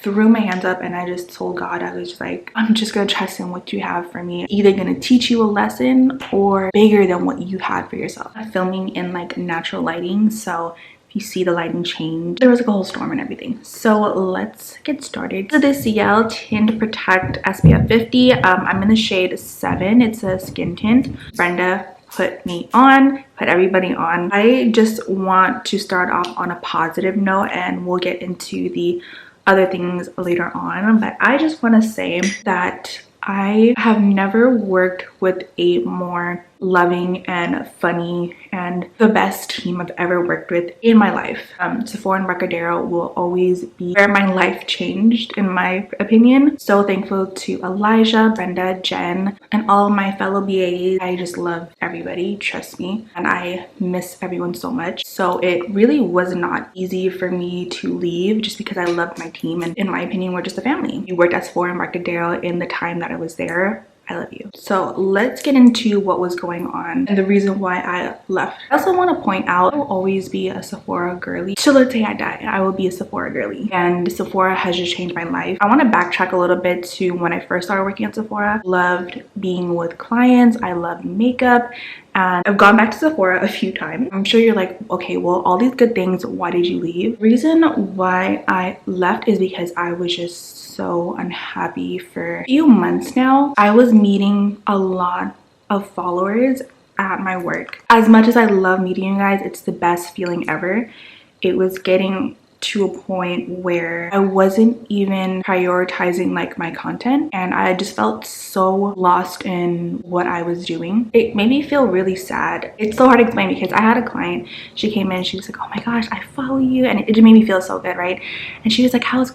threw my hands up and I just told God, I was just like, I'm just gonna trust in what you have for me. Either gonna teach you a lesson or bigger than what you had for yourself. I'm filming in like natural lighting, so you see the lighting change. There was like a whole storm and everything. So let's get started. So this CL Tint Protect SPF 50. I'm in the shade 7. It's a skin tint. Brenda put me on, put everybody on. I just want to start off on a positive note, and we'll get into the other things later on. But I just want to say that I have never worked with a more loving and funny and the best team I've ever worked with in my life. Sephora and Embarcadero will always be where my life changed, in my opinion. So thankful to Elijah, Brenda, Jen, and all of my fellow BAs. I just love everybody, trust me, and I miss everyone so much. So it really was not easy for me to leave just because I loved my team, and in my opinion, we're just a family. You worked at Sephora and Embarcadero in the time that I was there. I love you. So let's get into what was going on and the reason why I left. I also want to point out, I will always be a Sephora girly. Till the day I die, I will be a Sephora girly. And Sephora has just changed my life. I want to backtrack a little bit to when I first started working at Sephora. Loved being with clients. I loved makeup. And I've gone back to Sephora a few times. I'm sure you're like, okay, well, all these good things, why did you leave? The reason why I left is because I was just so unhappy for a few months now. I was meeting a lot of followers at my work. As much as I love meeting you guys, it's the best feeling ever. It was getting to a point where I wasn't even prioritizing like my content, and I just felt so lost in what I was doing. It made me feel really sad. It's so hard to explain because I had a client, she came in, she was like, oh my gosh, I follow you, and it just made me feel so good, right? And she was like, how's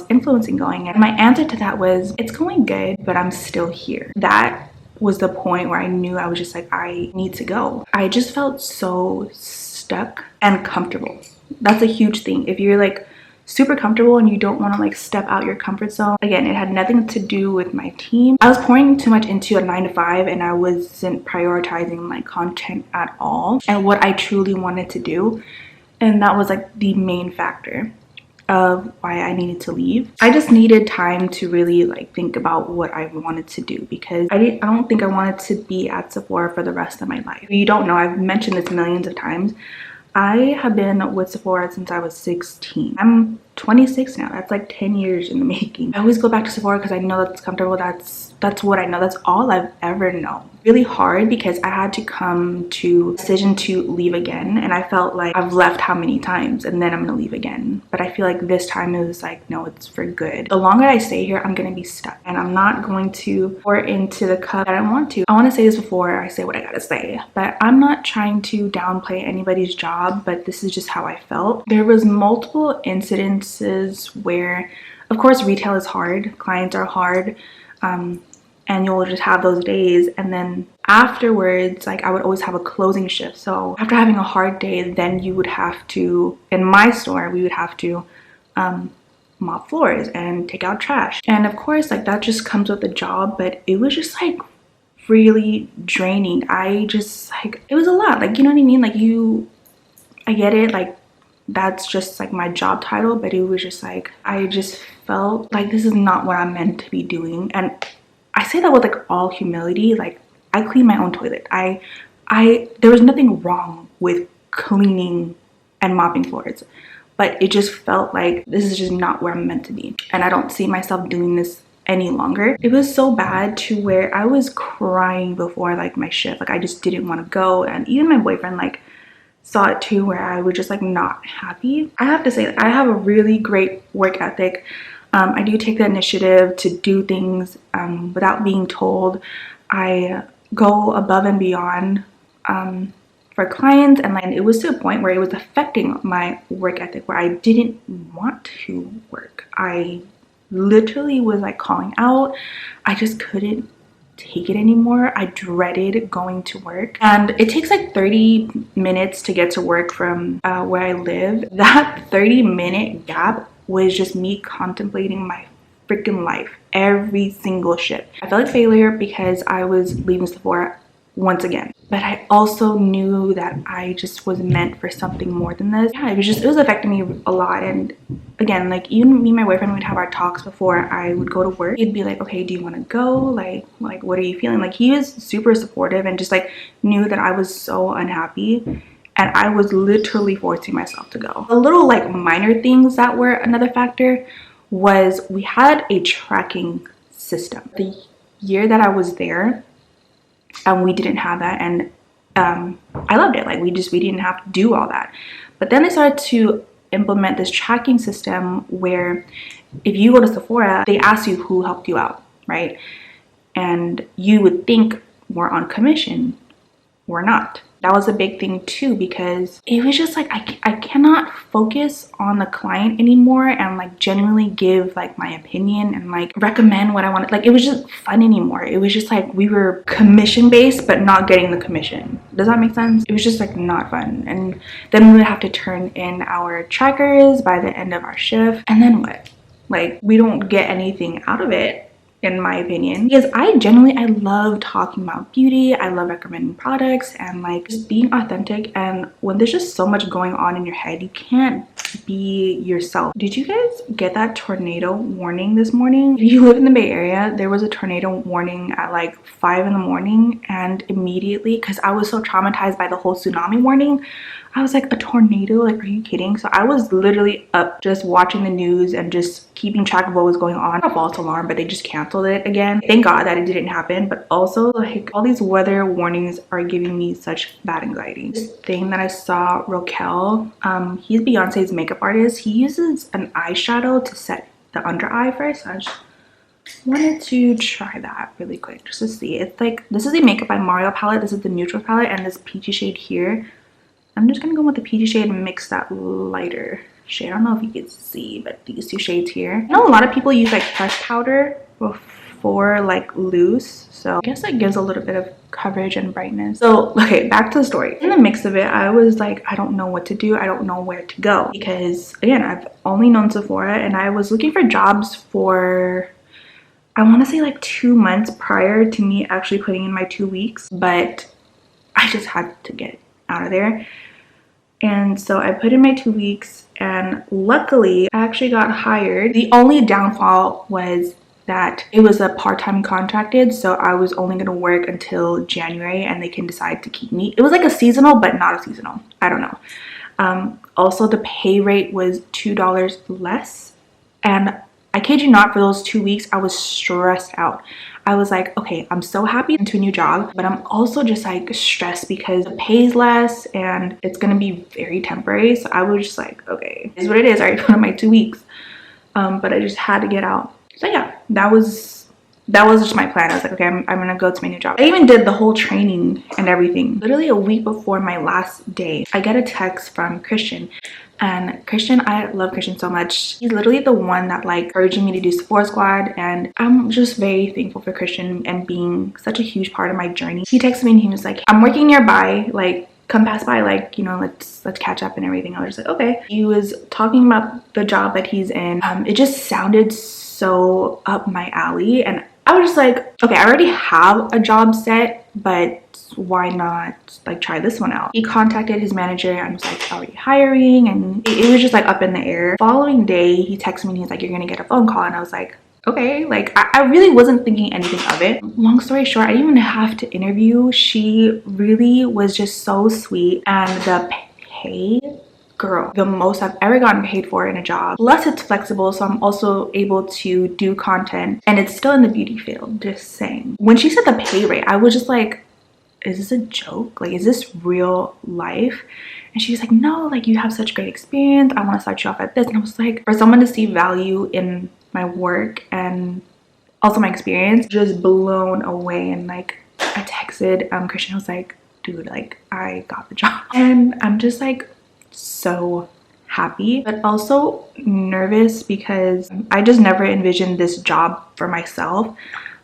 influencing going? And my answer to that was, it's going good, but I'm still here. That was the point where I knew I was just like, I need to go. I just felt so stuck and comfortable. That's a huge thing. If you're like super comfortable and you don't want to like step out your comfort zone, again, it had nothing to do with my team. I was pouring too much into a 9-to-5 and I wasn't prioritizing my content at all and what I truly wanted to do. And that was like the main factor of why I needed to leave. I just needed time to really like think about what I wanted to do, because I don't think I wanted to be at Sephora for the rest of my life. If you don't know, I've mentioned this millions of times. I have been with Sephora since I was 16. I'm 26 now. That's like 10 years in the making. I always go back to Sephora because I know that's comfortable. That's what I know. That's all I've ever known. Really hard because I had to come to a decision to leave again, and I felt like I've left how many times and then I'm gonna leave again. But I feel like this time it was like, no, it's for good. The longer I stay here, I'm gonna be stuck, and I'm not going to pour into the cup that I want to. I want to say this before I say what I gotta say, but I'm not trying to downplay anybody's job, but this is just how I felt. There was multiple incidences where, of course, retail is hard, clients are hard, and you'll just have those days, and then afterwards, like, I would always have a closing shift. So after having a hard day, then you would have to, in my store, we would have to mop floors and take out trash, and of course, like, that just comes with the job. But it was just like really draining. I just, like, it was a lot, like, you know what I mean? Like, I get it, like, that's just like my job title, but it was just like, I just felt like this is not what I'm meant to be doing. And I say that with like all humility. Like, I clean my own toilet. There was nothing wrong with cleaning and mopping floors, but it just felt like this is just not where I'm meant to be, and I don't see myself doing this any longer. It was so bad to where I was crying before like my shift. Like, I just didn't want to go, and even my boyfriend like saw it too, where I was just like not happy. I have to say, I have a really great work ethic. I do take the initiative to do things without being told. I go above and beyond for clients, and like, it was to a point where it was affecting my work ethic, where I didn't want to work. I literally was like calling out. I just couldn't take it anymore. I dreaded going to work, and it takes like 30 minutes to get to work from where I live. That 30-minute gap was just me contemplating my freaking life every single shift. I felt like failure because I was leaving Sephora once again. But I also knew that I just was meant for something more than this. Yeah, it was affecting me a lot. And again, like even me and my boyfriend would have our talks before I would go to work. He'd be like, okay, do you want to go? Like what are you feeling? Like he was super supportive and just like knew that I was so unhappy. And I was literally forcing myself to go. The little like minor things that were another factor was we had a tracking system. The year that I was there, we didn't have that, and I loved it. Like we didn't have to do all that. But then they started to implement this tracking system where if you go to Sephora, they ask you who helped you out, right? And you would think we're on commission. We're not. That was a big thing too, because it was just like I cannot focus on the client anymore and like genuinely give like my opinion and like recommend what I wanted. Like it was just fun anymore. It was just like we were commission based but not getting the commission. Does that make sense? It was just like not fun. And then we would have to turn in our trackers by the end of our shift, and then what? Like we don't get anything out of it, in my opinion, because I love talking about beauty. I love recommending products and like just being authentic. And when there's just so much going on in your head, you can't be yourself. Did you guys get that tornado warning this morning? If you live in the Bay Area, there was a tornado warning at like 5 in the morning, and immediately, because I was so traumatized by the whole tsunami warning, I was like, a tornado? Like, are you kidding? So I was literally up just watching the news and just keeping track of what was going on. A false alarm, but they just canceled it again. Thank God that it didn't happen. But also, like, all these weather warnings are giving me such bad anxiety. This thing that I saw, Raquel, he's Beyonce's makeup artist. He uses an eyeshadow to set the under eye first. I just wanted to try that really quick just to see. It's like, this is the Makeup by Mario palette. This is the neutral palette, and this peachy shade here. I'm just gonna go with the peachy shade and mix that lighter shade. I don't know if you can see, but these two shades here. I know a lot of people use like pressed powder before like loose, so I guess that gives a little bit of coverage and brightness. So okay, back to the story. In the mix of it, I was like, I don't know what to do. I don't know where to go, because again, I've only known Sephora, and I was looking for jobs for, I want to say like 2 months prior to me actually putting in my 2 weeks, but I just had to get out of there. And so I put in my 2 weeks, and luckily I actually got hired. The only downfall was that it was a part-time contracted, so I was only going to work until January, and they can decide to keep me. It was like a seasonal, but not a seasonal. I don't know. Also, the pay rate was $2 less, and I kid you not, for those 2 weeks I was stressed out. I was like, okay, I'm so happy into a new job, but I'm also just like stressed because the pay is less and it's gonna be very temporary. So I was just like, okay, it is what it is. I already put in my 2 weeks, but I just had to get out. So yeah, that was just my plan. I was like, okay, I'm gonna go to my new job. I even did the whole training and everything. Literally a week before my last day, I get a text from Christian. And Christian, I love Christian so much. He's literally the one that like urging me to do Sephora Squad, and I'm just very thankful for Christian and being such a huge part of my journey. He texted me and he was like, I'm working nearby, like come pass by, like, you know, let's catch up and everything. I was just like, okay. He was talking about the job that he's in. It just sounded so up my alley, and I was just like, okay, I already have a job set, but why not like try this one out? He contacted his manager and was like, are you hiring? And it was just like up in the air. Following day, he texted me and he's like, you're gonna get a phone call. And I was like, okay. Like I really wasn't thinking anything of it. Long story short, I didn't even have to interview. She really was just so sweet, and the pay, girl, the most I've ever gotten paid for in a job. Plus it's flexible, so I'm also able to do content, and it's still in the beauty field, just saying. When she said the pay rate, I was just like, is this a joke? Like, is this real life? And she was like, no, like you have such great experience. I want to start you off at this. And I was like, for someone to see value in my work and also my experience, just blown away. And like I texted Christian, I was like, dude, like I got the job. And I'm just like so happy, but also nervous because I just never envisioned this job for myself.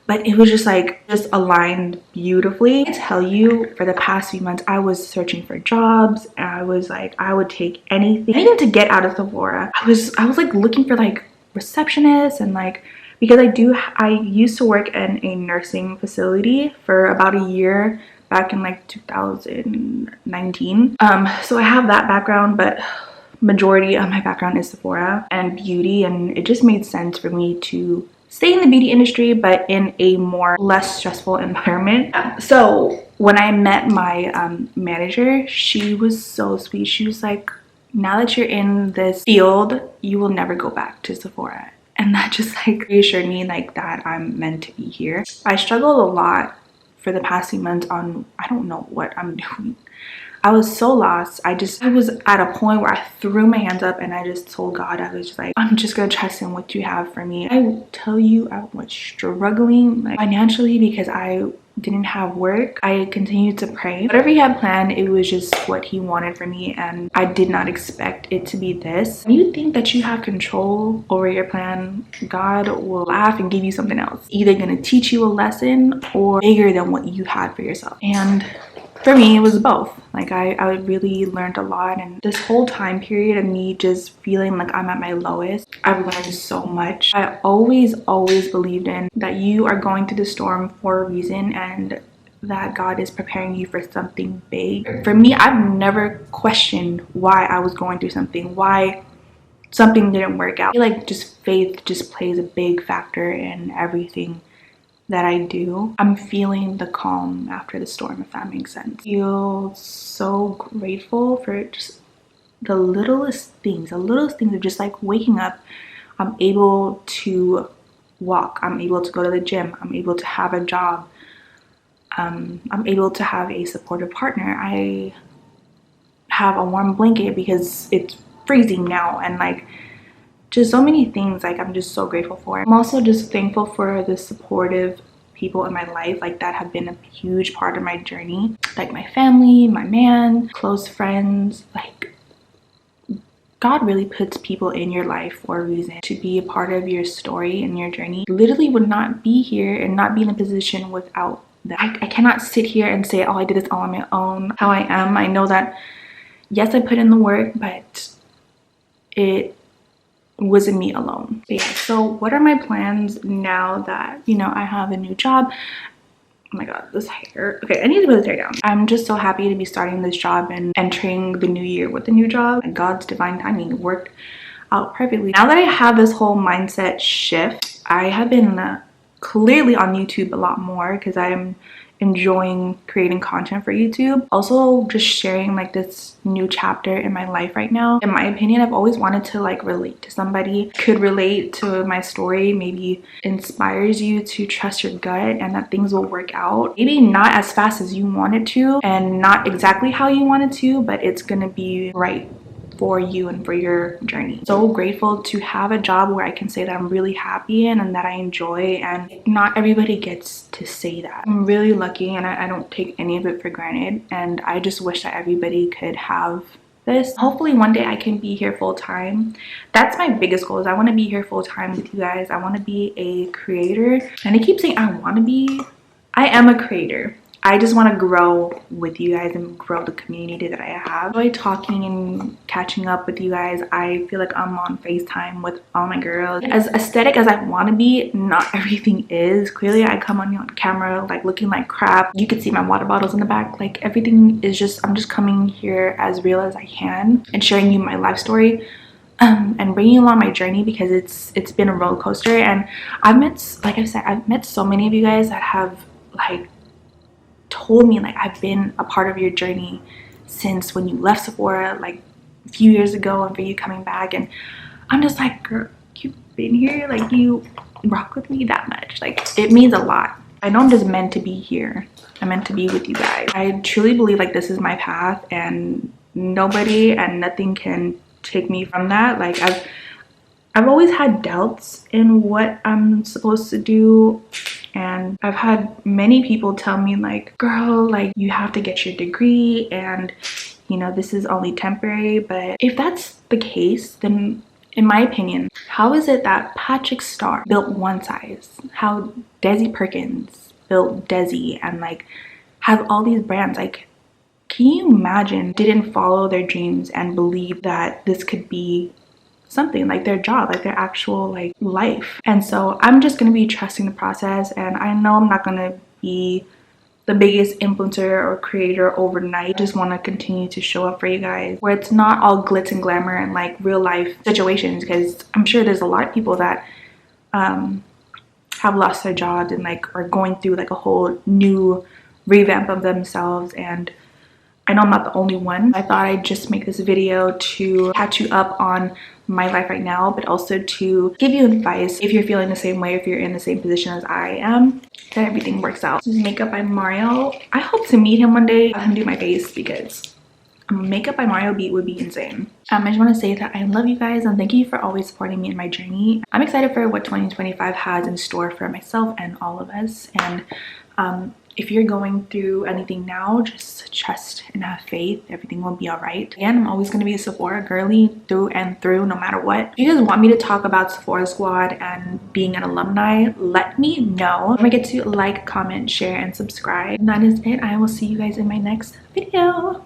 But it was just like, just aligned beautifully. I tell you, for the past few months, I was searching for jobs. And I was like, I would take anything. Even to get out of Sephora, I was like looking for like receptionists, and like, because I used to work in a nursing facility for about a year back in like 2019. So I have that background, but majority of my background is Sephora and beauty, and it just made sense for me to stay in the beauty industry but in a more less stressful environment. So when I met my manager, she was so sweet. She was like, now that you're in this field, you will never go back to Sephora. And that just like reassured me like that I'm meant to be here. I struggled a lot for the past few months on, I don't know what I'm doing. I was so lost. I was at a point where I threw my hands up and I just told God, I was just like, I'm just gonna trust in what you have for me. I will tell you, I was struggling like financially because I didn't have work. I continued to pray. Whatever he had planned, it was just what he wanted for me, and I did not expect it to be this. When you think that you have control over your plan, God will laugh and give you something else. Either gonna teach you a lesson or bigger than what you had for yourself. And for me, it was both. Like I really learned a lot, and this whole time period of me just feeling like I'm at my lowest, I've learned so much. I always believed in that you are going through the storm for a reason, and that God is preparing you for something big. For me, I've never questioned why I was going through something, why something didn't work out. I feel like just faith just plays a big factor in everything that I do. I'm feeling the calm after the storm, if that makes sense. I feel so grateful for just the littlest things of just like waking up. I'm able to walk, I'm able to go to the gym, I'm able to have a job, I'm able to have a supportive partner. I have a warm blanket because it's freezing now, and like just so many things like I'm just so grateful for. I'm also just thankful for the supportive people in my life like that have been a huge part of my journey, like my family, my man, close friends. Like God really puts people in your life for a reason, to be a part of your story and your journey. Literally would not be here and not be in a position without that. I cannot sit here and say, oh, I did this all on my own. How I am, I know that yes, I put in the work, but it wasn't me alone. But yeah, so what are my plans now that, you know, I have a new job? Oh my god, this hair. Okay, I need to put this hair down. I'm just so happy to be starting this job and entering the new year with a new job. And God's divine timing worked out perfectly. Now that I have this whole mindset shift, I have been clearly on YouTube a lot more because I'm enjoying creating content for YouTube. Also just sharing like this new chapter in my life right now. In my opinion, I've always wanted to like relate to somebody, could relate to my story, maybe inspires you to trust your gut and that things will work out. Maybe not as fast as you want it to and not exactly how you want it to, but it's gonna be right for you and for your journey. So grateful to have a job where I can say that I'm really happy in and that I enjoy, and not everybody gets to say that. I'm really lucky, and I don't take any of it for granted, and I just wish that everybody could have this. Hopefully one day I can be here full-time. That's my biggest goal, is I want to be here full-time with you guys. I want to be a creator, and I keep saying I want to be. I am a creator. I just want to grow with you guys and grow the community that I have. I enjoy talking and catching up with you guys. I feel like I'm on FaceTime with all my girls. As aesthetic as I want to be, not everything is. Clearly I come on camera like looking like crap. You can see my water bottles in the back. Like everything is just, I'm just coming here as real as I can and sharing you my life story. And bringing you along my journey, because it's been a roller coaster. And I've met, like I said, I've met so many of you guys that have like told me like I've been a part of your journey since when you left Sephora like a few years ago, and for you coming back, and I'm just like, girl, you've been here, like you rock with me that much. Like it means a lot. I know I'm just meant to be here. I'm meant to be with you guys. I truly believe like this is my path, and nobody and nothing can take me from that. Like I've always had doubts in what I'm supposed to do, and I've had many people tell me like, girl, like you have to get your degree, and you know, this is only temporary. But if that's the case, then in my opinion, how is it that Patrick Star built One Size, how Desi Perkins built Desi, and like have all these brands? Like, can you imagine, didn't follow their dreams and believe that this could be something like their job, like their actual like life? And so I'm just gonna be trusting the process, and I know I'm not gonna be the biggest influencer or creator overnight. I just want to continue to show up for you guys where it's not all glitz and glamour and like real life situations, because I'm sure there's a lot of people that have lost their jobs and like are going through like a whole new revamp of themselves, and I know I'm not the only one. I thought I'd just make this video to catch you up on my life right now, but also to give you advice if you're feeling the same way, if you're in the same position as I am, that everything works out. This is Makeup by Mario. I hope to meet him one day and do my face, because a Makeup by Mario beat would be insane. I just want to say that I love you guys and thank you for always supporting me in my journey. I'm excited for what 2025 has in store for myself and all of us. And if you're going through anything now, just trust and have faith. Everything will be all right. Again, I'm always going to be a Sephora girly through and through, no matter what. If you guys want me to talk about Sephora Squad and being an alumni, let me know. Don't forget to like, comment, share, and subscribe. And that is it. I will see you guys in my next video.